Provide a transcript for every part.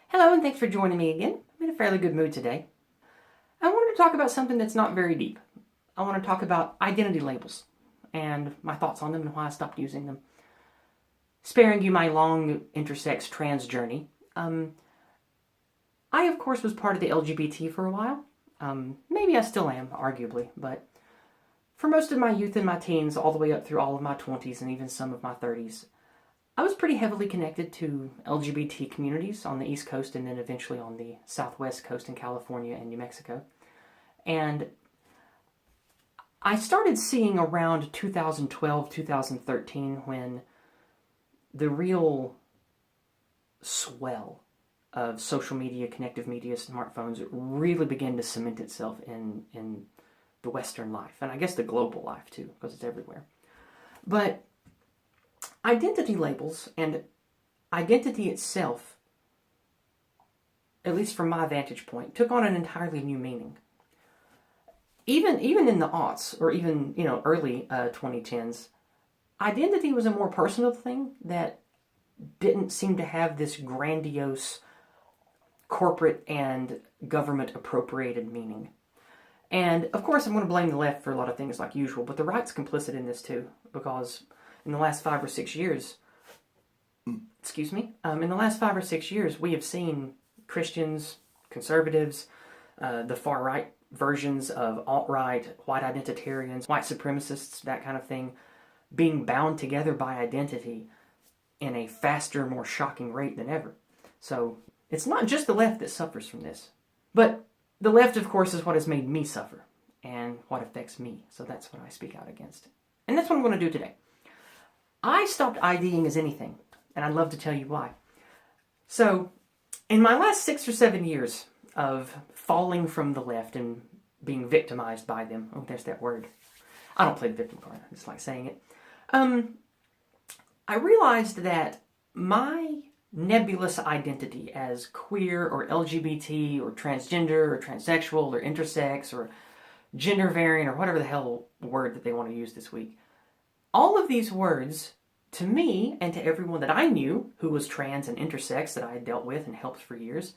Hello, and thanks for joining me again. I'm in a fairly good mood today. I wanted to talk about something that's not very deep. I want to talk about identity labels and my thoughts on them and why I stopped using them. Sparing you my long intersex trans journey, I, of course, was part of the LGBT for a while. Maybe I still am, arguably, but for most of my youth and my teens, all the way up through all of my 20s and even some of my 30s, I was pretty heavily connected to LGBT communities on the East Coast and then eventually on the Southwest Coast in California and New Mexico. And I started seeing around 2012, 2013 when the real swell of social media, connective media, smartphones really began to cement itself in the Western life. And I guess the global life too, because it's everywhere. But identity labels and identity itself, at least from my vantage point, took on an entirely new meaning. Even in the aughts, or even early 2010s, identity was a more personal thing that didn't seem to have this grandiose corporate and government appropriated meaning. And of course I'm going to blame the left for a lot of things like usual, but the right's complicit in this too, because in the last 5 or 6 years, in the last 5 or 6 years, we have seen Christians, conservatives, the far-right versions of alt-right, white identitarians, white supremacists, that kind of thing, being bound together by identity in a faster, more shocking rate than ever. So it's not just the left that suffers from this. But the left, of course, is what has made me suffer and what affects me. So that's what I speak out against. And that's what I'm going to do today. I stopped IDing as anything, and I'd love to tell you why. So, in my last 6 or 7 years of falling from the left and being victimized by them, oh, there's that word. I don't play the victim card, I just like saying it. I realized that my nebulous identity as queer or LGBT or transgender or transsexual or intersex or gender variant or whatever the hell word that they want to use this week, all of these words, to me and to everyone that I knew who was trans and intersex that I had dealt with and helped for years,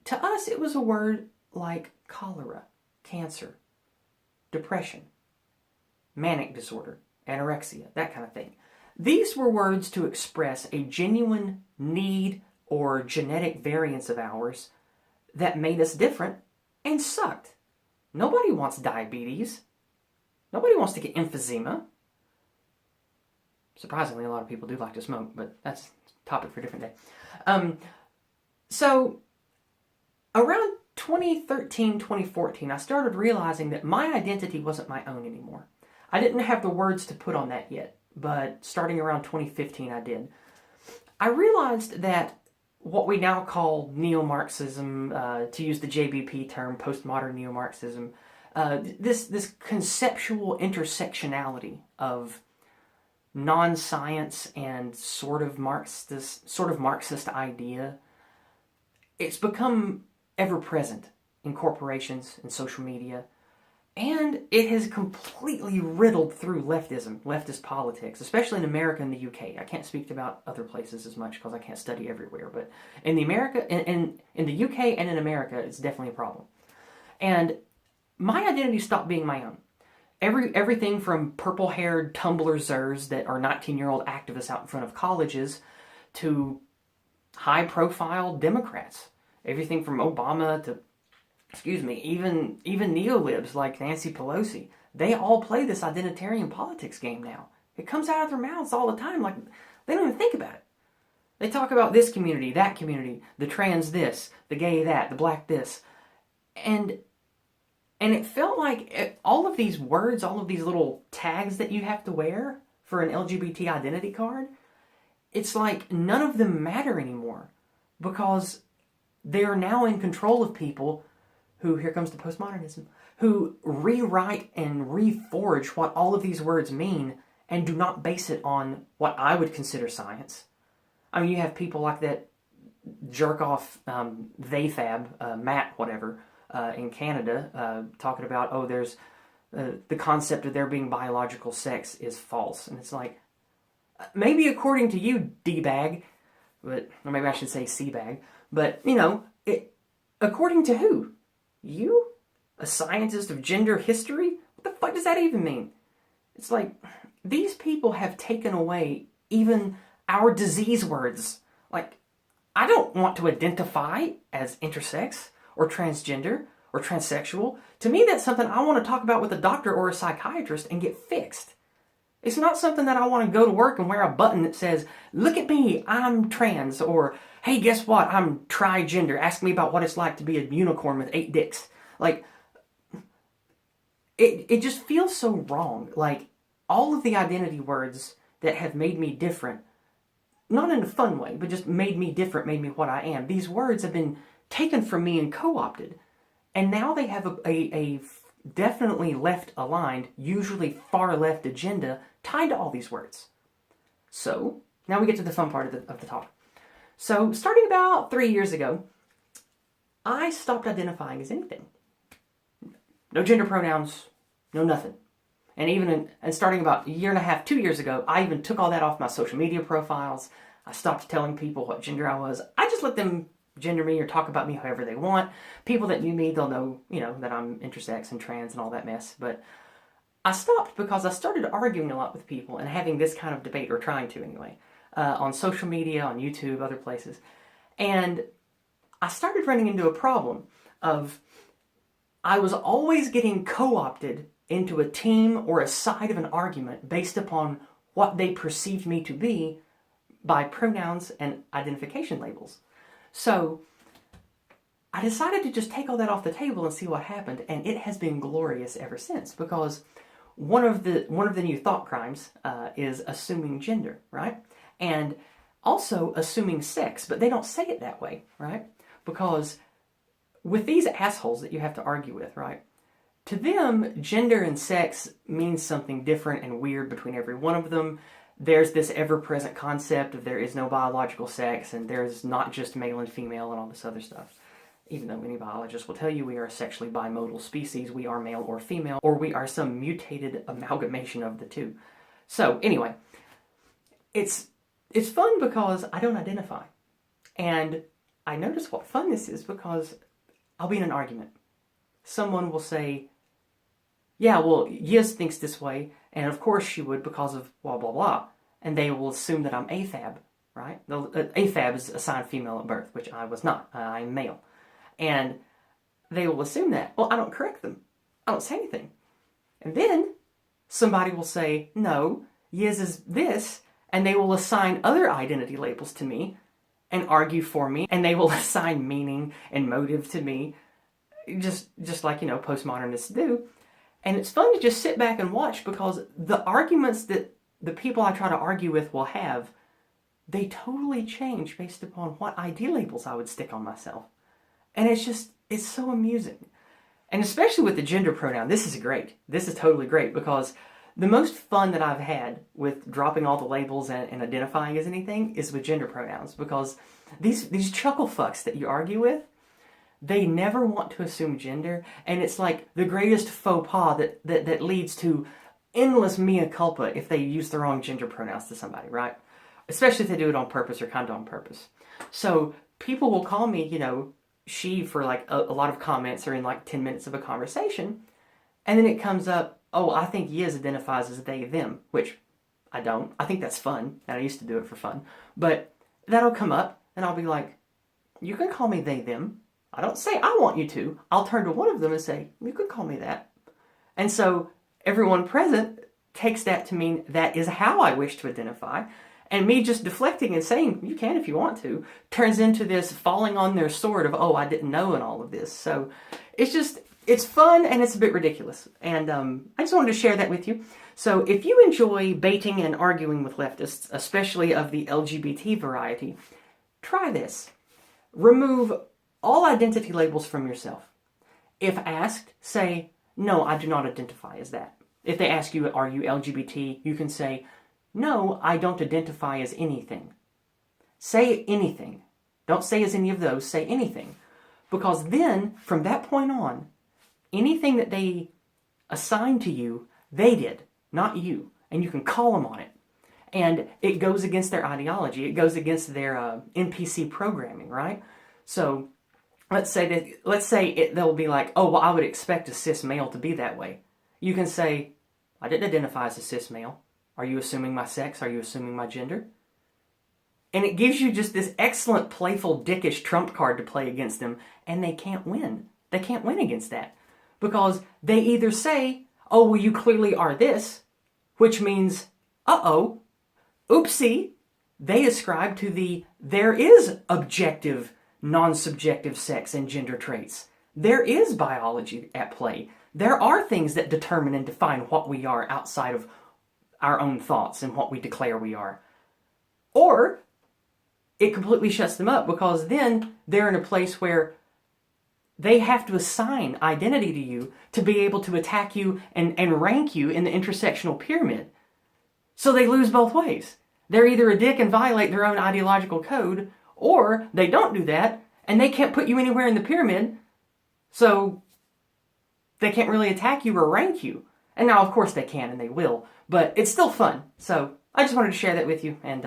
to us it was a word like cholera, cancer, depression, manic disorder, anorexia, that kind of thing. These were words to express a genuine need or genetic variance of ours that made us different and sucked. Nobody wants diabetes. Nobody wants to get emphysema. Surprisingly, a lot of people do like to smoke, but that's a topic for a different day. So, around 2013, 2014, I started realizing that my identity wasn't my own anymore. I didn't have the words to put on that yet, but starting around 2015, I did. I realized that what we now call neo-Marxism, to use the JBP term, postmodern neo-Marxism, this conceptual intersectionality of non-science and sort of Marxist idea, it's become ever-present in corporations and social media, and it has completely riddled through leftist politics, especially in America and the UK. I can't speak about other places as much because I can't study everywhere, but in the UK and in America, it's definitely a problem. And my identity stopped being my own. Everything from purple-haired Tumblr zers that are 19-year-old activists out in front of colleges to high-profile Democrats. Everything from Obama to, even neolibs like Nancy Pelosi. They all play this identitarian politics game now. It comes out of their mouths all the time, like they don't even think about it. They talk about this community, that community, the trans this, the gay that, the black this. And it felt like all of these words, all of these little tags that you have to wear for an LGBT identity card, it's like none of them matter anymore because they are now in control of people who, here comes the postmodernism, who rewrite and reforge what all of these words mean and do not base it on what I would consider science. I mean, you have people like that jerk-off Matt, whatever, in Canada, talking about, there's the concept of there being biological sex is false. And it's like, maybe according to you, D-bag, but, or maybe I should say sea bag. But, according to who? You? A scientist of gender history? What the fuck does that even mean? It's like, these people have taken away even our disease words. Like, I don't want to identify as intersex or transgender or transsexual. To me, that's something I want to talk about with a doctor or a psychiatrist and get fixed. It's not something that I want to go to work and wear a button that says, look at me, I'm trans, or hey, guess what, I'm trigender, ask me about what it's like to be a unicorn with 8 dicks. Like, it just feels so wrong. Like, all of the identity words that have made me different, not in a fun way, but just made me different, made me what I am, these words have been taken from me and co-opted. And now they have a definitely left-aligned, usually far-left agenda tied to all these words. So, now we get to the fun part of the talk. So, starting about 3 years ago, I stopped identifying as anything. No gender pronouns, no nothing. And starting about a year and a half, 2 years ago, I even took all that off my social media profiles. I stopped telling people what gender I was. I just let them gender me or talk about me however they want. People that knew me, they'll know, that I'm intersex and trans and all that mess. But I stopped because I started arguing a lot with people and having this kind of debate, or trying to anyway, on social media, on YouTube, other places. And I started running into a problem of I was always getting co-opted into a team or a side of an argument based upon what they perceived me to be by pronouns and identification labels. So I decided to just take all that off the table and see what happened, and it has been glorious ever since, because one of the new thought crimes is assuming gender, right? And also assuming sex, but they don't say it that way, right? Because with these assholes that you have to argue with, right? To them, gender and sex means something different and weird between every one of them. There's this ever-present concept of there is no biological sex, and there's not just male and female and all this other stuff. Even though many biologists will tell you we are a sexually bimodal species, we are male or female, or we are some mutated amalgamation of the two. So, anyway, it's fun because I don't identify. And I notice what fun this is because I'll be in an argument. Someone will say, yeah, well, Yizz thinks this way, and of course she would because of blah, blah, blah. And they will assume that I'm AFAB, right? AFAB is assigned female at birth, which I was not. I'm male. And they will assume that. Well, I don't correct them. I don't say anything. And then somebody will say, no, Yizz is this, and they will assign other identity labels to me and argue for me, and they will assign meaning and motive to me, just like, postmodernists do. And it's fun to just sit back and watch, because the arguments that the people I try to argue with will have, they totally change based upon what ID labels I would stick on myself. And it's so amusing. And especially with the gender pronoun, this is great. This is totally great, because the most fun that I've had with dropping all the labels and identifying as anything is with gender pronouns, because these chuckle fucks that you argue with, they never want to assume gender, and it's like the greatest faux pas that leads to endless mea culpa if they use the wrong gender pronouns to somebody, right? Especially if they do it on purpose or kind of on purpose. So people will call me, she for like a lot of comments or in like 10 minutes of a conversation, and then it comes up, oh, I think Yizz identifies as they, them, which I don't. I think that's fun, and I used to do it for fun. But that'll come up, and I'll be like, you can call me they, them. I don't say I want you to. I'll turn to one of them and say, you could call me that. And so everyone present takes that to mean that is how I wish to identify. And me just deflecting and saying, you can if you want to, turns into this falling on their sword of, oh, I didn't know, and all of this. So it's fun and it's a bit ridiculous. And I just wanted to share that with you. So if you enjoy baiting and arguing with leftists, especially of the LGBT variety, try this. Remove all identity labels from yourself. If asked, say, no, I do not identify as that. If they ask you, are you LGBT, you can say, no, I don't identify as anything. Say anything. Don't say as any of those, say anything. Because then, from that point on, anything that they assign to you, they did, not you. And you can call them on it. And it goes against their ideology. It goes against their NPC programming, right? So let's say they'll be like, oh, well, I would expect a cis male to be that way. You can say, I didn't identify as a cis male. Are you assuming my sex? Are you assuming my gender? And it gives you just this excellent, playful, dickish trump card to play against them, and they can't win. They can't win against that. Because they either say, oh, well, you clearly are this, which means, uh-oh, oopsie, they ascribe to there is objective, non-subjective sex and gender traits. There is biology at play. There are things that determine and define what we are outside of our own thoughts and what we declare we are. Or it completely shuts them up, because then they're in a place where they have to assign identity to you to be able to attack you and rank you in the intersectional pyramid. So they lose both ways. They're either a dick and violate their own ideological code, or they don't do that and they can't put you anywhere in the pyramid, so they can't really attack you or rank you. And now, of course, they can and they will, but it's still fun. So I just wanted to share that with you and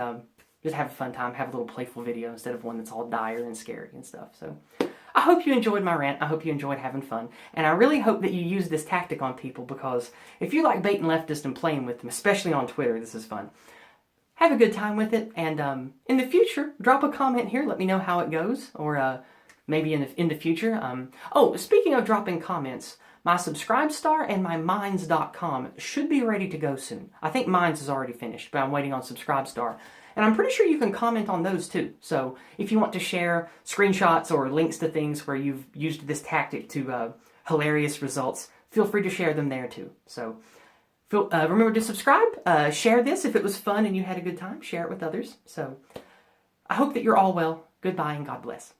just have a fun time, have a little playful video instead of one that's all dire and scary and stuff. So I hope you enjoyed my rant. I hope you enjoyed having fun. And I really hope that you use this tactic on people, because if you like baiting leftists and playing with them, especially on Twitter, this is fun. Have a good time with it. And in the future, drop a comment here. Let me know how it goes. Or maybe in the future. Oh, speaking of dropping comments, my Subscribestar and my Minds.com should be ready to go soon. I think Minds is already finished, but I'm waiting on Subscribestar. And I'm pretty sure you can comment on those too. So if you want to share screenshots or links to things where you've used this tactic to hilarious results, feel free to share them there too. So remember to subscribe, share this if it was fun and you had a good time, share it with others. So I hope that you're all well. Goodbye and God bless.